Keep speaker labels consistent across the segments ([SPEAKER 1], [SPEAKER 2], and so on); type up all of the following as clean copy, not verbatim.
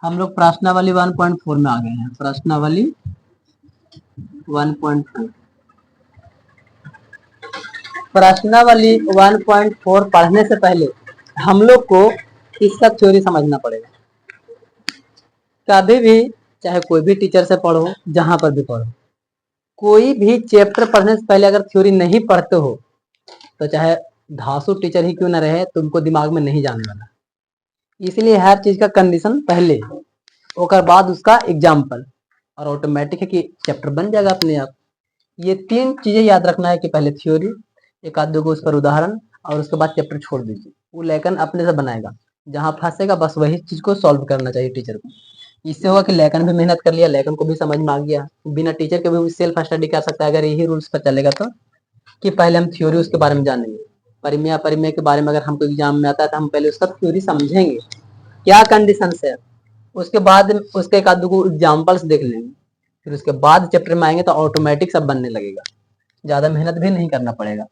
[SPEAKER 1] हम लोग प्रश्नावली 1.4 में आ गए हैं। प्रश्नावली 1.4 प्रश्नावली 1.4 पढ़ने से पहले हम लोग को इसका थ्योरी समझना पड़ेगा। कभी भी चाहे कोई भी टीचर से पढ़ो, जहां पर भी पढ़ो, कोई भी चैप्टर पढ़ने से पहले अगर थ्योरी नहीं पढ़ते हो तो चाहे धांसू टीचर ही क्यों ना रहे, तुमको दिमाग में नहीं जाने वाला। इसलिए हर चीज का कंडीशन पहले, और बाद उसका एग्जाम्पल, और ऑटोमेटिक है कि चैप्टर बन जाएगा अपने आप। ये 3 चीजें याद रखना है कि पहले थ्योरी, एक आध दो को उस पर उदाहरण, और उसके बाद चैप्टर छोड़ दीजिए। वो लेखन अपने से बनाएगा, जहां फंसेगा बस वही चीज को सॉल्व करना चाहिए टीचर को। इससे होगा कि लेखन भी मेहनत कर लिया, लेखन को भी समझ में आ गया, बिना टीचर के भी सेल्फ स्टडी कर सकता है अगर यही रूल्स पर चलेगा तो। कि पहले हम थ्योरी उसके बारे में जानेंगे, परिमेय अपरिमेय के बारे में अगर हमको एग्जाम में आता है तो हम पहले उसका थ्योरी समझेंगे क्या कंडीशन है, उसके बाद उसके एक आध दो एग्जाम्पल्स देख लेंगे, फिर उसके बाद चैप्टर में आएंगे तो ऑटोमेटिक सब बनने लगेगा, ज्यादा मेहनत भी नहीं करना पड़ेगा।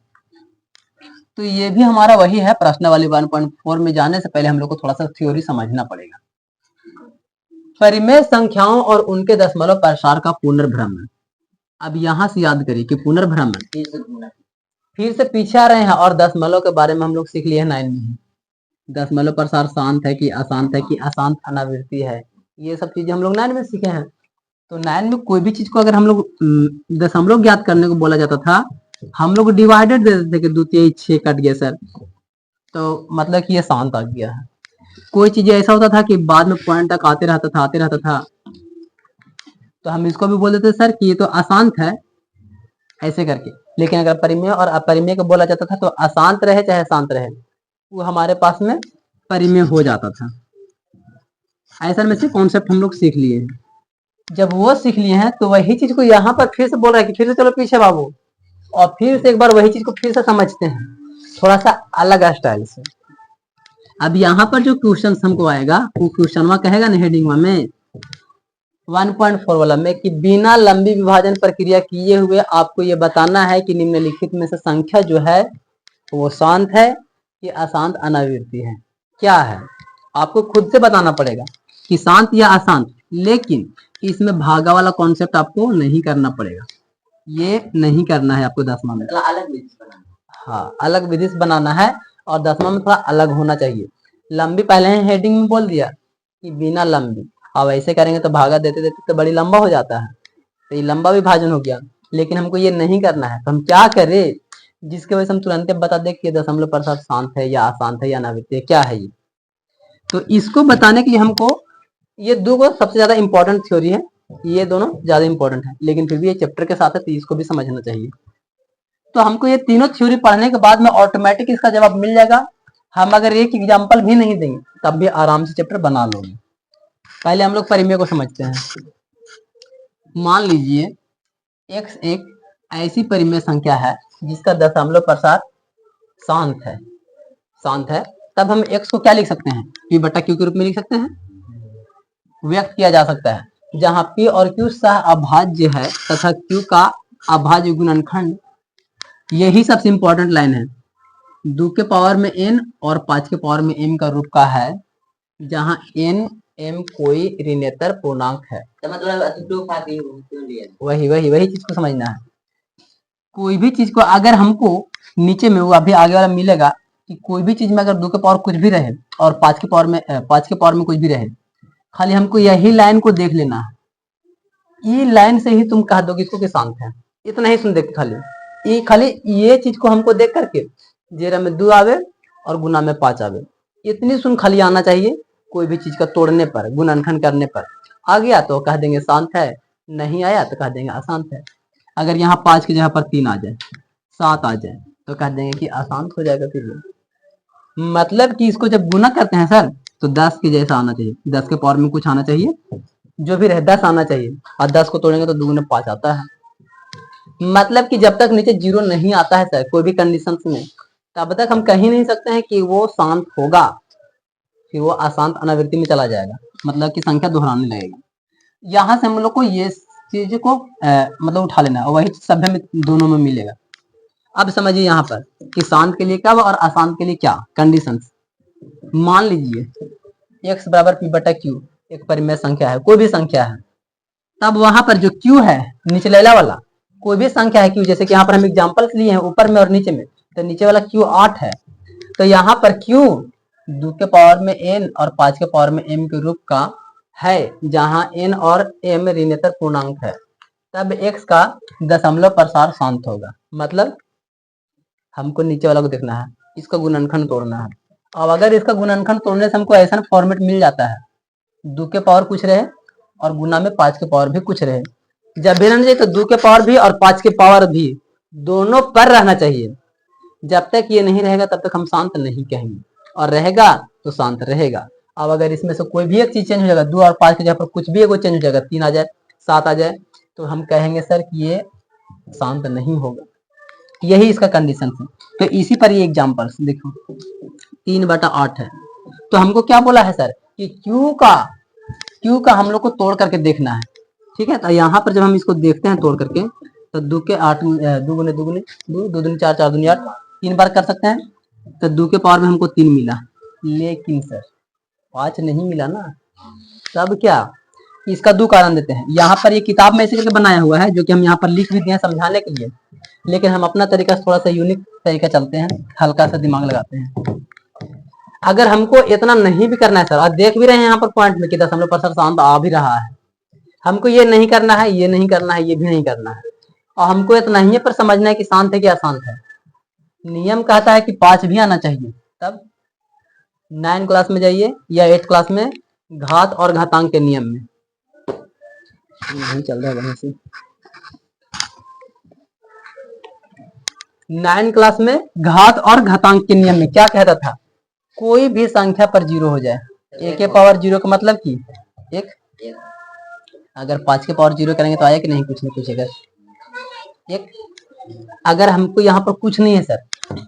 [SPEAKER 1] तो ये भी हमारा वही है, प्रश्नावली 1.4 में जाने से पहले हम लोग को थोड़ा सा थ्योरी समझना पड़ेगा। परिमेय संख्याओं और उनके दशमलव प्रसार का पुनर्भ्रमण। अब यहां से याद करिए कि पुनर्भ्रमण, फिर से पीछे आ रहे हैं और दशमलव के बारे में हम लोग सीख लिए हैं 9 में। दशमलव प्रसार शांत है कि अशांत है कि अशांत अनावृत्ति है, ये सब चीजें हम लोग 9 में सीखे हैं। तो 9 में कोई भी चीज को अगर हम लोग दशमलव ज्ञात करने को बोला जाता था, हम लोग डिवाइडेड दे देते थे कि 2 3 6 कट गया सर, तो मतलब कि ये शांत आ गया है। कोई चीज ऐसा होता था कि बाद में पॉइंट तक आते रहता था, तो हम इसको भी बोल देते सर कि ये तो अशांत है, ऐसे करके। लेकिन अगर परिमेय और अपरिमेय को बोला जाता था तो अशांत रहे चाहे शांत रहे, वो हमारे पास में परिमेय हो जाता था। ऐसा में से कॉन्सेप्ट हम लोग सीख लिए हैं। जब वो सीख लिए हैं तो वही चीज को यहाँ पर फिर से बोल रहा है कि फिर से चलो पीछे बाबू, और फिर से एक बार वही चीज को फिर से समझते हैं, थोड़ा सा अलग स्टाइल से। अब यहाँ पर जो क्वेश्चन हमको आएगा वो क्वेश्चन कहेगा ना हेडिंग में 1.4 वाला में कि बिना लंबी विभाजन प्रक्रिया किए हुए आपको ये बताना है कि निम्नलिखित में से संख्या जो है वो शांत है कि अशांत अनावृत्ति है। क्या है आपको खुद से बताना पड़ेगा कि शांत या अशांत, लेकिन इसमें भागा वाला कॉन्सेप्ट आपको नहीं करना पड़ेगा, ये नहीं करना है आपको 10वां में। अलग विधि से बनाना, हाँ अलग विधि से बनाना है, और 10वां में थोड़ा अलग होना चाहिए। लंबी पहले ही हेडिंग में बोल दिया कि बिना लंबी, अब ऐसे करेंगे तो भागा देते देते तो बड़ी लंबा हो जाता है, तो ये लंबा विभाजन हो गया। लेकिन हमको ये नहीं करना है, तो हम क्या करें, जिसके वजह से हम तुरंत बता दें कि दशमलव प्रसार शांत है या अशांत है या अनावृत्ति है, क्या है ये। तो इसको बताने के लिए हमको ये दो को सबसे ज्यादा इंपॉर्टेंट थ्योरी है, ये दोनों ज्यादा इंपॉर्टेंट है, लेकिन फिर भी ये चैप्टर के साथ है तो इसको भी समझना चाहिए। तो हमको ये तीनों थ्योरी पढ़ने के बाद में ऑटोमेटिक इसका जवाब मिल जाएगा। हम अगर एक एग्जाम्पल भी नहीं देंगे तब भी आराम से चैप्टर बना लोगे। पहले हम लोग परिमेय को समझते हैं। मान लीजिए x एक ऐसी परिमेय संख्या है जिसका दशमलव प्रसार शांत है, तब हम x को क्या लिख सकते हैं, p बटा q के रूप में लिख सकते हैं, व्यक्त किया जा सकता है, जहां p और q सह अभाज्य है तथा q का अभाज्य गुणनखंड। यही सबसे इंपॉर्टेंट लाइन है। 2 के पावर में n और 5 के पावर में m का रूप का है, जहां n m कोई ऋणेतर पूर्णांक है। तो मतलब वही चीज को समझना है। कोई भी चीज को अगर हमको नीचे में वो अभी आगे वाला मिलेगा कि कोई भी चीज में अगर 2 के पावर कुछ भी रहे और 5 के पावर में कुछ भी रहे, खाली हमको यही लाइन को देख लेना है। ये लाइन से ही तुम कह दो कि इसको कि शांत है, इतना ही सुन देख, खाली ये चीज को हमको देख करके जेरा में 2 आवे और गुना में 5 आवे, इतनी सुन खाली आना चाहिए। कोई भी चीज का तोड़ने पर, गुणनखंड करने पर आ गया तो कह देंगे शांत है, नहीं आया तो कह देंगे अशांत है। अगर यहाँ 5 की जगह पर 3 आ जाए, 7 आ जाए तो कह देंगे कि अशांत हो जाएगा। फिर मतलब कि इसको जब गुना करते हैं सर तो 10 के जैसा आना चाहिए, 10 के पावर में कुछ आना चाहिए, जो भी रहे 10 आना चाहिए, और 10 को तोड़ेंगे तो 2 गुना 5 आता है। मतलब कि जब तक नीचे 0 नहीं आता है सर कोई भी कंडीशन में, तब तक हम कह ही नहीं सकते हैं कि वो शांत होगा, फिर वो अशांत अनावृत्ति में चला जाएगा, मतलब कि संख्या दोहराने लगेगी। यहाँ से हम लोग को ये चीज को मतलब उठा लेना है, वही सभ्य में दोनों में मिलेगा। अब समझिए यहाँ पर कि शांत के लिए क्या और अशांत के लिए क्या कंडीशंस। मान लीजिए x बराबर p बटा q, एक परिमेय संख्या है, कोई भी संख्या है, तब वहां पर जो q है निचलेला वाला, कोई भी संख्या है q, जैसे कि यहाँ पर हम एग्जांपल्स लिए हैं ऊपर में और नीचे में, तो नीचे वाला q 8 है, तो यहाँ पर q 2 के पावर में n और 5 के पावर में m के रूप का है, जहां n और m ऋणात्मक पूर्णांक है, तब x का दशमलव प्रसार शांत होगा। मतलब हमको नीचे वाला को देखना है, इसका गुणनखंड तोड़ना है। अब अगर इसका गुणनखंड तोड़ने से हमको ऐसा फॉर्मेट मिल जाता है, 2 के पावर कुछ रहे और गुना में 5 के पावर भी कुछ रहे, जब भी रहना चाहिए तो 2 के पावर भी और 5 के पावर भी दोनों पर रहना चाहिए। जब तक ये नहीं रहेगा तब तक हम शांत नहीं कहेंगे, और रहेगा तो शांत रहेगा। अब अगर इसमें से कोई भी एक चीज चेंज हो जाएगा, 2 और 5 के जगह पर कुछ भी एक चेंज हो जाएगा, 3 आ जाए, 7 आ जाए, तो हम कहेंगे सर कि ये शांत नहीं होगा। यही इसका कंडीशन है। तो इसी पर ये एग्जांपल्स देखो, 3/8 है, तो हमको क्या बोला है सर कि Q का हम लोग को तोड़ करके देखना है। ठीक है, तो यहाँ पर जब हम इसको देखते हैं तोड़ करके, तो 2 के 8 2 गुने 2 गुने 2 2 दूनी 4 4 दूनी 8, 3 बार कर सकते हैं, तो 2 के पावर में हमको 3 मिला, लेकिन सर 5 नहीं मिला ना। तब क्या, इसका 2 कारण देते हैं। यहाँ पर ये किताब में ऐसे करके बनाया हुआ है, जो कि हम यहाँ पर लिख भी दिए हैं समझाने के लिए, लेकिन हम अपना तरीका थोड़ा सा यूनिक तरीका चलते हैं, हल्का सा दिमाग लगाते हैं। अगर हमको इतना नहीं भी करना है सर, और देख भी रहे हैं यहाँ पर पॉइंट में कि दशमलव प्रसार शांत आ भी रहा है, हमको ये नहीं करना है, ये नहीं करना है, ये भी नहीं करना है, और हमको इतना ही पर समझना है कि शांत है कि अशांत है। नियम कहता है कि 5 भी आना चाहिए, तब 9 क्लास में जाइए या 8 क्लास में घात और घातांक के नियम में, नहीं चल रहा है वहां से, 9 क्लास में घात और घातांक के नियम में क्या कहता था, कोई भी संख्या पर 0 हो जाए, a के पावर 0 का मतलब कि एक, अगर 5 के पावर 0 करेंगे तो आया कि नहीं, कुछ नहीं पूछेगा एक। अगर हमको यहाँ पर कुछ नहीं है सर,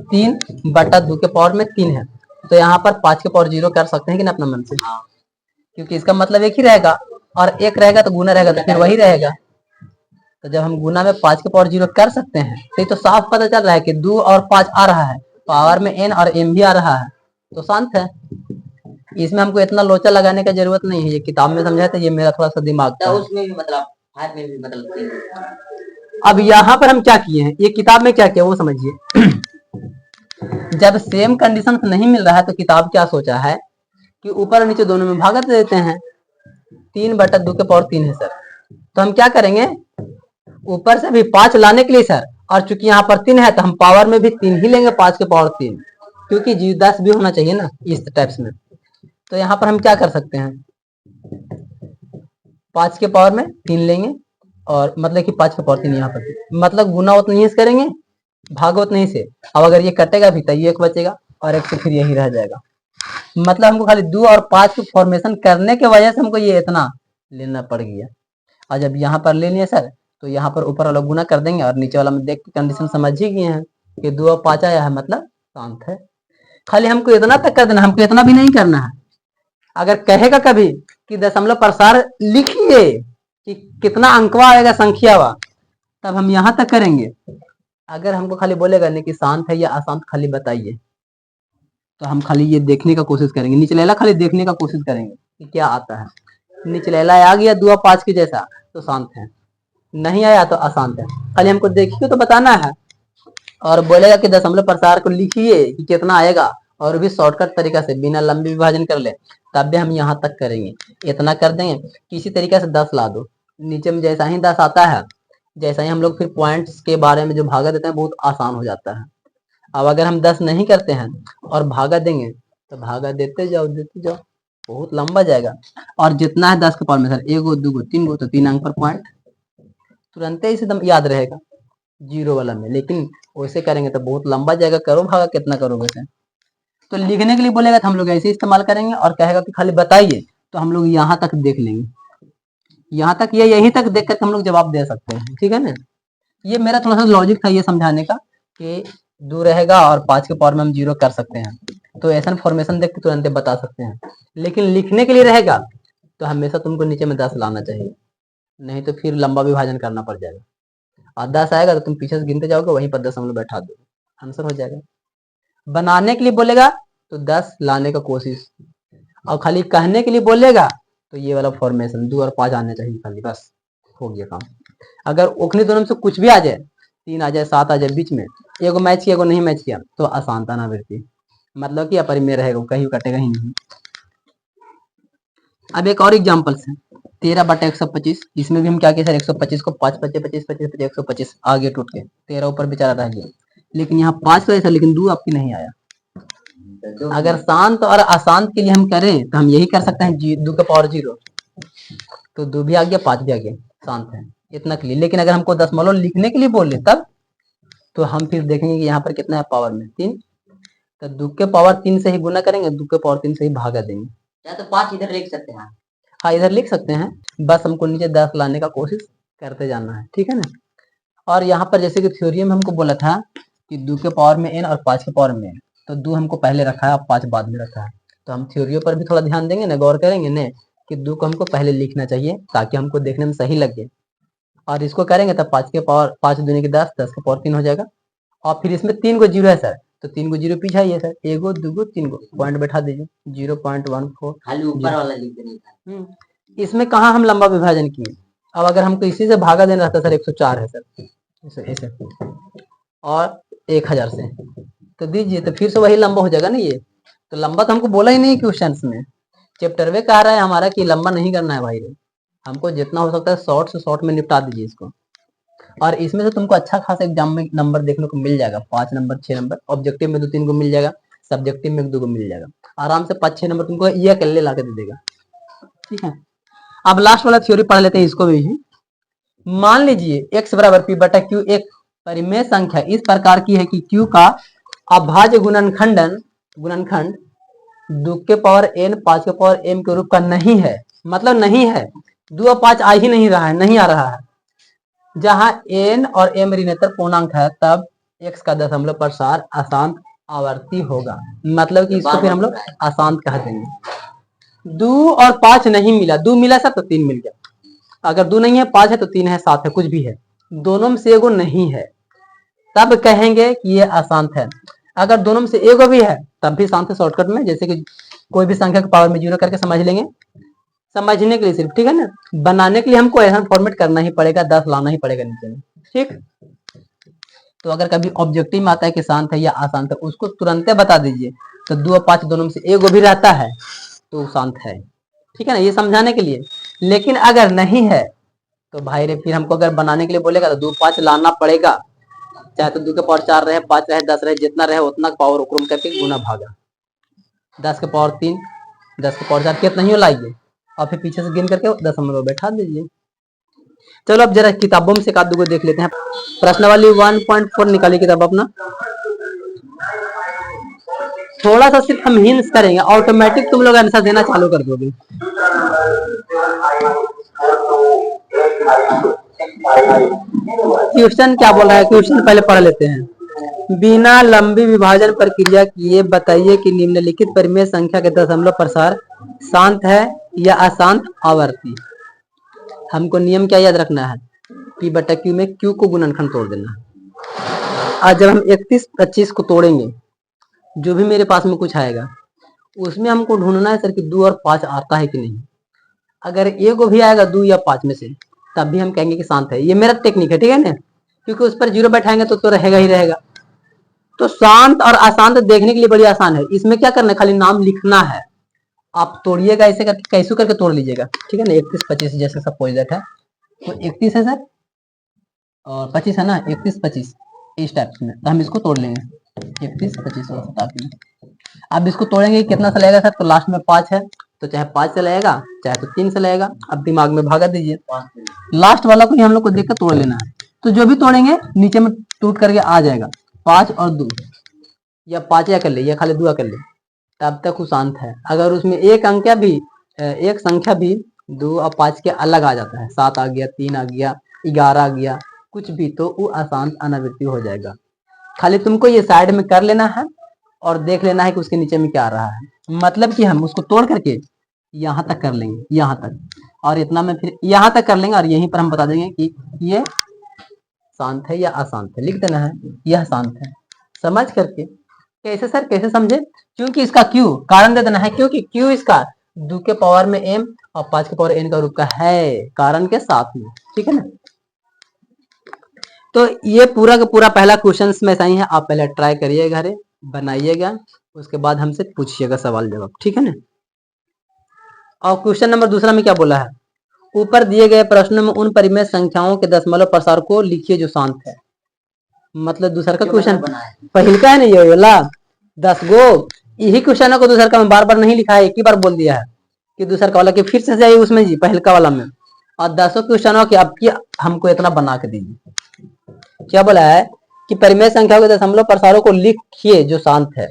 [SPEAKER 1] 3/2 के पावर में 3 है, तो यहाँ पर 5 के पावर 0 कर सकते हैं कि ना अपना मन से, क्योंकि इसका मतलब एक ही रहेगा, और एक रहेगा तो गुना रहेगा तो फिर वही रहेगा। तो जब हम गुना में 5 के पावर 0 कर सकते हैं, तो ये तो साफ पता चल रहा है कि 2 और 5 आ रहा है, पावर में n और m भी आ रहा है, तो शांत है। इसमें हमको इतना लोचा लगाने का जरूरत नहीं है, ये किताब में समझाया था, ये मेरा थोड़ा सा दिमाग था। उसमें भी मतलब हाथ में भी मतलब। अब यहाँ पर हम क्या किए हैं, ये किताब में क्या किया वो समझिए। जब सेम कंडीशन नहीं मिल रहा है, तो किताब क्या सोचा है कि ऊपर और नीचे दोनों में भागा दे देते हैं। 3/2 के पावर 3 है सर, तो हम क्या करेंगे, ऊपर से भी 5 लाने के लिए सर, और चूंकि यहाँ पर 3 है तो हम पावर में भी 3 ही लेंगे, 5 के पावर 3, क्योंकि 10 भी होना चाहिए ना इस टाइप्स में। तो यहाँ पर हम क्या कर सकते हैं, 5 के पावर में 3 लेंगे, और मतलब कि 5 के पावर 3 यहाँ पर, मतलब गुना उतना ही से करेंगे, भागो उतना ही से। अब अगर ये कटेगा भी तो ये एक बचेगा, और एक से फिर यही रह जाएगा। मतलब हमको खाली 2 और 5 की फॉर्मेशन करने के वजह से हमको ये इतना लेना पड़ गया। और जब यहाँ पर ले लिए सर, तो यहाँ पर ऊपर वाला गुना कर देंगे, और नीचे वाला में देख के कंडीशन समझ ही गए हैं कि 2 और 5 आया है, मतलब शांत है। खाली हमको इतना तक कर देना, हमको इतना भी नहीं करना है। अगर कहेगा कभी कि दशमलव प्रसार लिखिए कि कितना अंकवा आएगा संख्यावा, तब हम यहाँ तक करेंगे। अगर हमको खाली बोलेगा नहीं कि शांत है या अशांत, खाली बताइए, तो हम खाली ये देखने का कोशिश करेंगे, निचलेला खाली देखने का कोशिश करेंगे कि क्या आता है। निचलेला आ गया 2 और 5 के जैसा तो शांत है, नहीं आया तो अशांत है। खाली हमको देखिए तो बताना है, और बोलेगा कि दशमलव प्रसार को लिखिए कि कितना आएगा, और भी शॉर्टकट तरीका से बिना लंबी विभाजन कर ले, तब भी हम यहाँ तक करेंगे। इतना कर देंगे, किसी तरीके से 10 ला दो, नीचे में जैसा ही 10 आता है, जैसा ही हम लोग फिर पॉइंट्स के बारे में जो भागा देते हैं, बहुत आसान हो जाता है। अब अगर हम 10 नहीं करते हैं और भागा देंगे, तो भागा देते जाओ बहुत लंबा जाएगा। और जितना है 10 के पावर में सर, 1 2 3 तो 3 अंक पर पॉइंट तुरंत ही एकदम याद रहेगा 0 वाला में। लेकिन वैसे करेंगे तो बहुत लंबा जाएगा, करो भागा कितना करोगे सर। तो लिखने के लिए बोलेगा तो हम लोग ऐसे इस्तेमाल करेंगे, और कहेगा कि खाली बताइए, तो हम लोग यहाँ तक देख लेंगे, यहाँ तक या यहीं तक देख कर हम लोग जवाब दे सकते हैं। ठीक है ना, ये मेरा थोड़ा सा लॉजिक था ये समझाने का कि 2 रहेगा और 5 के पावर में हम 0 कर सकते हैं, तो ऐसा फॉर्मेशन देख के तुरंत बता सकते हैं। लेकिन लिखने के लिए रहेगा तो हमेशा तुमको नीचे में 10 लाना चाहिए, नहीं तो फिर लंबा विभाजन करना पड़ जाएगा। और 10 आएगा तो तुम पीछे से गिनते जाओगे, वहीं पर 10 बैठा दो, आंसर हो जाएगा। बनाने के लिए बोलेगा तो 10 लाने का कोशिश, और खाली कहने के लिए बोलेगा तो ये वाला फॉर्मेशन 2 और 5 आने चाहिए खाली, बस हो गया काम। अगर उखनी दोनों में से कुछ भी आ जाए, 3 आ जाए 7 आ जाए बीच में, एगो मैच किया एगो नहीं मैच किया, तो अशांत अनावृत्ति, मतलब कि अपरिमेय रहेगा, कहीं कटेगा ही नहीं। अब एक और एग्जाम्पल्स है, 13/125, इसमें भी हम क्या किया सर, 125 को 5 25 25 25 125 आगे टूट के 13 ऊपर बेचारा रह गया, लेकिन यहाँ 5 तो ऐसा, लेकिन 2 आपकी नहीं आया। अगर शांत और अशांत के लिए हम करें तो हम यही कर सकते हैं, 2 का पावर 0, तो 2 भी आ गया 5 भी आ गया, शांत है, इतना के लिए। लेकिन अगर हमको दशमलव लिखने के लिए बोले तब, तो हम फिर देखेंगे कि यहाँ पर कितना है पावर में 3, तो 2 के पावर 3 से ही गुना करेंगे, 2 के पावर 3 से ही भागा देंगे, या तो 5 इधर लिख सकते हैं। हाँ इधर लिख सकते हैं, बस हमको नीचे 10 लाने का कोशिश करते जाना है, ठीक है ना। और यहाँ पर जैसे कि थ्योरी में हमको बोला था कि 2 के पावर में n और 5 के पावर में n, तो 2 हमको पहले रखा है और 5 बाद में रखा है, तो हम थ्योरियों पर भी थोड़ा ध्यान देंगे ना, गौर करेंगे ना कि 2 को हमको पहले लिखना चाहिए ताकि हमको देखने में सही लगे, और इसको करेंगे तब 5 के पावर 5 दूनी के 10, 10 के पावर 3 हो जाएगा। और फिर इसमें 3 को 0 है सर, तो 3 को 0 पीछे आइए सर, 1 2 3 पॉइंट बैठा दीजिए, 0.14 खाली ऊपर वाला लिख देना। इसमें कहाँ हम लंबा विभाजन किए, अब अगर हमको इसी से भागा देना रहता सर 104 है सर, ऐसे और 1000 से तो दीजिए, तो फिर से वही लंबा हो जाएगा ना ये, तो लंबा तो हमको बोला ही नहीं क्वेश्चंस में, चैप्टर में कह रहा है हमारा कि लंबा नहीं करना है भाई, हमको जितना हो सकता है शॉर्ट से शॉर्ट में निपटा दीजिए इसको। और इसमें से तुमको अच्छा खासा एग्जाम में नंबर देखने को मिल जाएगा, 5 नंबर 6 नंबर, ऑब्जेक्टिव में 2-3 को मिल जाएगा, सब्जेक्टिव में 1-2 को मिल जाएगा, आराम से 5-6 नंबर तुमको ये अकेले ला के दे देगा, ठीक है। अब लास्ट वाला थ्योरी पढ़ लेते हैं इसको भी। मान लीजिए x बराबर p बटा q एक परिमेय संख्या इस प्रकार की है कि q का अभाज्य गुणनखंड 2 के पावर n 5 के पावर m के रूप का नहीं है, मतलब नहीं है, 2 और 5 आ ही नहीं रहा है, नहीं आ रहा है। जहां n और m ऋणात्मक पूर्णांक है तब x का दशमलव प्रसार अशांत आवर्ती होगा, मतलब कि इसको फिर हम लोग अशांत कह देंगे। 2 और 5 नहीं मिला, 2 मिला सर तो 3 मिल गया, अगर 2 नहीं है 5 है तो 3 है 7 है, कुछ भी है, दोनों में से एगो नहीं है तब कहेंगे कि ये अशांत है। अगर दोनों में से एगो भी है तब भी शांत है, शॉर्टकट में जैसे कि कोई भी संख्या के पावर में 0 करके समझ लेंगे, समझने के लिए सिर्फ, ठीक है ना। बनाने के लिए हमको ऐसा फॉर्मेट करना ही पड़ेगा, 10 लाना ही पड़ेगा नीचे में, ठीक। तो अगर कभी ऑब्जेक्टिव में आता है कि शांत है या अशांत है, उसको तुरंत बता दीजिए, तो 2 और 5 दोनों में से एगो भी रहता है तो शांत है, ठीक है ना, ये समझाने के लिए। लेकिन अगर नहीं है तो भाई रे फिर हमको अगर बनाने के लिए बोलेगा तो 2 5 लाना पड़ेगा, चाहे तो 2 के पावर 4 रहे, 5 रहे, 10 रहे, जितना रहे उतना पावर उक्रुम करके गुना भागा, 10 के पावर 3 10 के पावर 4 कितना ही लाइए, और फिर पीछे से गिन करके दशमलव बैठा दीजिए। चलो अब जरा किताबों में से एक आध दो देख लेते हैं। प्रश्नावली 1.4 निकालिए किताब अपना, थोड़ा सा सिर्फ हम हिंट्स करेंगे, ऑटोमेटिक तुम लोग आंसर देना चालू कर दोगे। क्वेश्चन क्या बोल रहा है, क्वेश्चन पहले पढ़ लेते हैं। बिना लंबी विभाजन प्रक्रिया किए बताइए कि निम्नलिखित परिमेय संख्या के दशमलव प्रसार शांत है या अशांत आवर्ती। हमको नियम क्या याद रखना है, p बटा q में q को गुणनखंड तोड़ देना है। आज जब हम 31-25 को तोड़ेंगे, जो भी मेरे पास में कुछ आएगा उसमें हमको ढूंढना है सर कि 2 और 5 आता है कि नहीं। अगर एगो भी आएगा 2 या 5 में से तब भी हम कहेंगे कि शांत है, ये मेरा टेक्निक है, ठीक है ना, क्योंकि उस पर 0 बैठाएंगे तो रहेगा ही रहेगा। तो शांत और अशांत देखने के लिए बड़ी आसान है, इसमें क्या करना है, खाली नाम लिखना है, आप तोड़िएगा ऐसे करके, कैसे करके तोड़ लीजिएगा, ठीक है ना। 31-25 जैसे सपोज दैट है, तो 31 है सर और 25 है ना, 31-25 इस टाइप में, तो हम इसको तोड़ लेंगे 31-25 और 27। अब इसको तोड़ेंगे कितना से लगेगा सर, तो लास्ट में 5 है तो चाहे 5 से लगेगा चाहे तो 3 से लगेगा, अब दिमाग में भागा दीजिए, लास्ट वाला को ही हम लोग को देख कर तोड़ लेना है। तो जो भी तोड़ेंगे नीचे में टूट करके आ जाएगा 5 और 2, या 5 या कर ले या खाली 2 कर ले, तब तक वो शांत है। अगर उसमें एक संख्या भी 2 और 5 के अलग आ जाता है, 7 आ गया, 3 आ गया, 11 आ गया, कुछ भी, तो वो अशांत अनावृत्ति हो जाएगा। खाली तुमको ये साइड में कर लेना है और देख लेना है कि उसके नीचे में क्या आ रहा है, मतलब कि हम उसको तोड़ करके यहाँ तक कर लेंगे, यहाँ तक, और इतना में फिर यहाँ तक कर लेंगे, और यहीं पर हम बता देंगे कि ये शांत है या अशांत है, लिख देना है यह शांत है, समझ करके। कैसे सर, कैसे समझे, क्योंकि इसका क्यू कारण दे देना है, क्योंकि क्यू इसका 2 के पावर में m और 5 के पावर n का रूप का है, कारण के साथ में, ठीक है ना। तो ये पूरा का पूरा पहला क्वेश्चन में ऐसा ही है, आप पहले ट्राई करिए, घरे बनाइएगा, उसके बाद हमसे पूछिएगा सवाल जवाब, ठीक है ना। और क्वेश्चन नंबर दूसरा में क्या बोला है, ऊपर दिए गए प्रश्नों में उन परिमेय संख्याओं के दशमलव प्रसार को लिखिए जो शांत है। मतलब दूसरा का क्वेश्चन पहल का है ना, ये वाला 10 गो यही क्वेश्चन को दूसरा का मैं बार बार नहीं लिखा है, एक ही बार बोल दिया है कि दूसरा का वाला कि फिर से जाइए उसमें जी पहल का वाला में, और 10 क्वेश्चनों की आपकी हमको इतना बना के दीजिए। क्या बोला है कि परिमेय संख्याओं के दशमलव प्रसारों को लिखिए जो शांत है,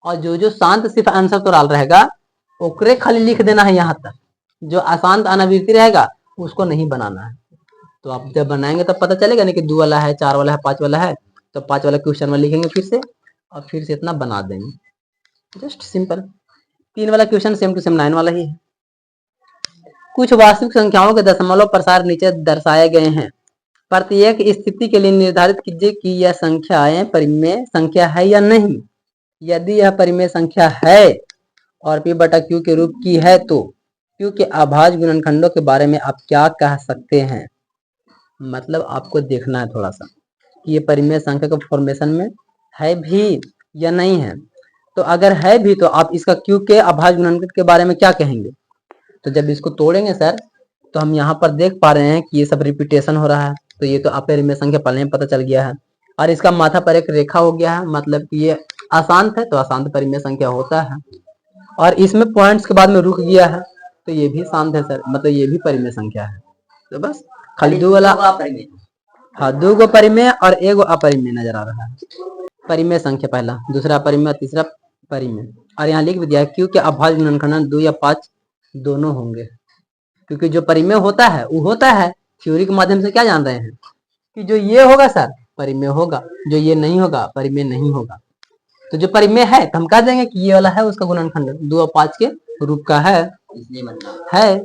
[SPEAKER 1] और जो शांत सिर्फ आंसर तो डाल रहेगा ओकरे खाली लिख देना है यहाँ तक, जो अशांत अनावृत्ति रहेगा उसको नहीं बनाना है। तो आप जब बनाएंगे तब पता चलेगा ना कि 2 वाला है, 4 वाला है, 5 वाला है, तो 5 वाला क्वेश्चन में लिखेंगे फिर से, और फिर से इतना बना देंगे, जस्ट सिंपल। 3 वाला क्वेश्चन सेम टू सेम 9 वाला ही है। कुछ वास्तविक संख्याओं के दशमलव प्रसार नीचे दर्शाए गए हैं, प्रत्येक स्थिति के लिए निर्धारित कीजिए कि यह संख्याएं परिमेय संख्या है या नहीं। यदि यह परिमेय संख्या है और p बटा q के रूप की है तो q के अभाज्य गुणनखंडों के बारे में आप क्या कह सकते हैं। मतलब आपको देखना है थोड़ा सा कि ये परिमेय संख्या के फॉर्मेशन में है भी या नहीं है। तो अगर है भी तो आप इसका q के अभाज्य गुणनखंड के बारे में क्या कहेंगे। तो जब इसको तोड़ेंगे सर तो हम यहाँ पर देख पा रहे हैं कि ये सब रिपीटेशन हो रहा है, तो ये तो आप परिमेय संख्या पहले ही पता चल गया है, और इसका माथा पर एक रेखा हो गया है, मतलब कि ये अशांत है तो अशांत परिमेय संख्या होता है, और इसमें पॉइंट्स के बाद में रुक गया है तो ये भी शांत है सर, मतलब ये भी परिमेय संख्या है। तो बस खाली 2 वाला, हाँ 2 गो परिमेय और 1 गो अपरिमेय नजर आ रहा है। परिमेय संख्या पहला, दूसरा परिमेय, तीसरा परिमेय, और यहाँ लिख भी दिया है क्यों के अभाज्य गुणनखंड 2 या 5 दोनों होंगे, क्योंकि जो परिमेय होता है वो होता है, थ्योरी के माध्यम से क्या जान रहे हैं कि जो ये होगा सर परिमेय होगा, जो ये नहीं होगा परिमेय नहीं होगा। तो जो परिमेय है तो हम कह देंगे कि ये वाला है उसका गुणनखंड 2 और 5 के रूप का है,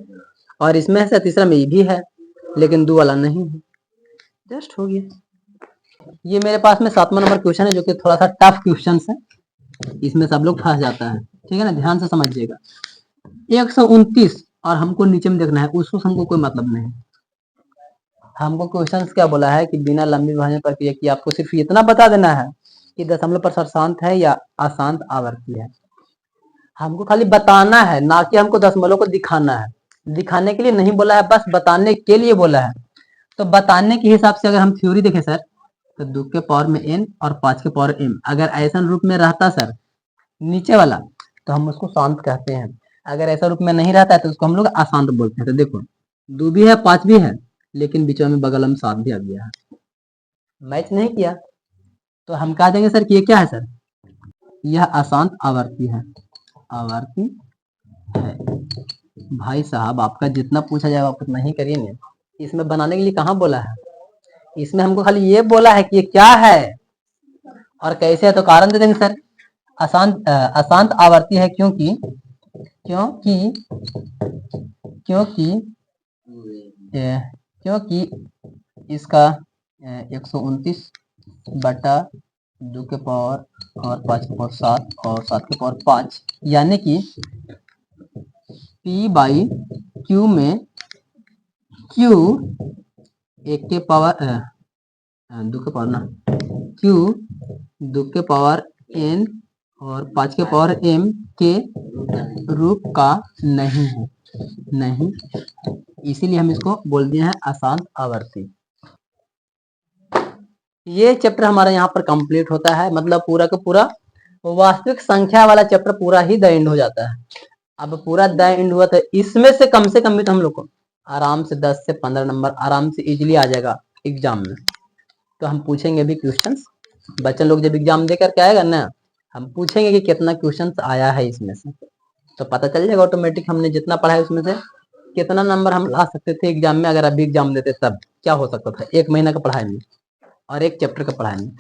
[SPEAKER 1] और इसमें से तीसरा में ये भी है लेकिन 2 वाला नहीं है, जस्ट हो गया। ये मेरे पास में 7वां नंबर क्वेश्चन है जो कि थोड़ा सा टफ क्वेश्चन है, इसमें सब लोग फंस जाता है, ठीक है ना, ध्यान से समझिएगा। 129 और हमको नीचे में देखना है, उसको हमको कोई मतलब नहीं। हमको क्वेश्चन क्या बोला है कि बिना लंबी विभाजन प्रक्रिया की आपको सिर्फ इतना बता देना है कि दशमलव प्रसार शांत है या अशांत आवर्ती है। हमको खाली बताना है, ना कि हमको दशमलव को दिखाना है। दिखाने के लिए नहीं बोला है, बस बताने के लिए बोला है। तो बताने के हिसाब से अगर हम थ्योरी देखें सर तो 2 के पावर में n और 5 के पावर m अगर ऐसा रूप में रहता सर नीचे वाला तो हम उसको शांत कहते हैं, अगर ऐसा रूप में नहीं रहता है तो उसको हम लोग अशांत बोलते हैं। तो देखो 2 भी है 5 भी है लेकिन बीच में बगल में 7 भी आ गया है, मैच नहीं किया, तो हम कह देंगे सर कि ये क्या है सर, यह अशांत आवर्ती है, आवर्ती है। भाई साहब आपका जितना पूछा जाए आप उतना ही करिए ना, इसमें बनाने के लिए कहाँ बोला है, इसमें हमको खाली ये बोला है कि ये क्या है और कैसे है। तो कारण दे देंगे सर, अशांत आवर्ती है क्योंकि क्योंकि क्योंकि क्योंकि इसका 129 बटा 2 के पावर और 5 के पावर 7 और 7 के पावर 5 यानी कि p बाई q में q 1 के पावर 2 के पावर ना q 2 के पावर n और 5 के पावर m के रूप का नहीं है, नहीं, इसीलिए हम इसको बोल दिए हैं अशांत आवर्ती। ये चैप्टर हमारा यहाँ पर कंप्लीट होता है, मतलब पूरा का पूरा वास्तविक संख्या वाला चैप्टर पूरा ही द एंड हो जाता है। अब पूरा द एंड हुआ तो इसमें से कम भी तो हम लोग को आराम से 10 से 15 नंबर आराम से इजीली आ जाएगा एग्जाम में। तो हम पूछेंगे भी क्वेश्चंस, बच्चे लोग जब एग्जाम दे करके आएगा ना हम पूछेंगे कि कितना क्वेश्चंस आया है इसमें से, तो पता चल जाएगा ऑटोमेटिक हमने जितना पढ़ा है उसमें से कितना नंबर हम ला सकते थे एग्जाम में। अगर अभी एग्जाम देते तब क्या हो सकता था, 1 महीना का पढ़ाई में और 1 चैप्टर का पढ़ाई में।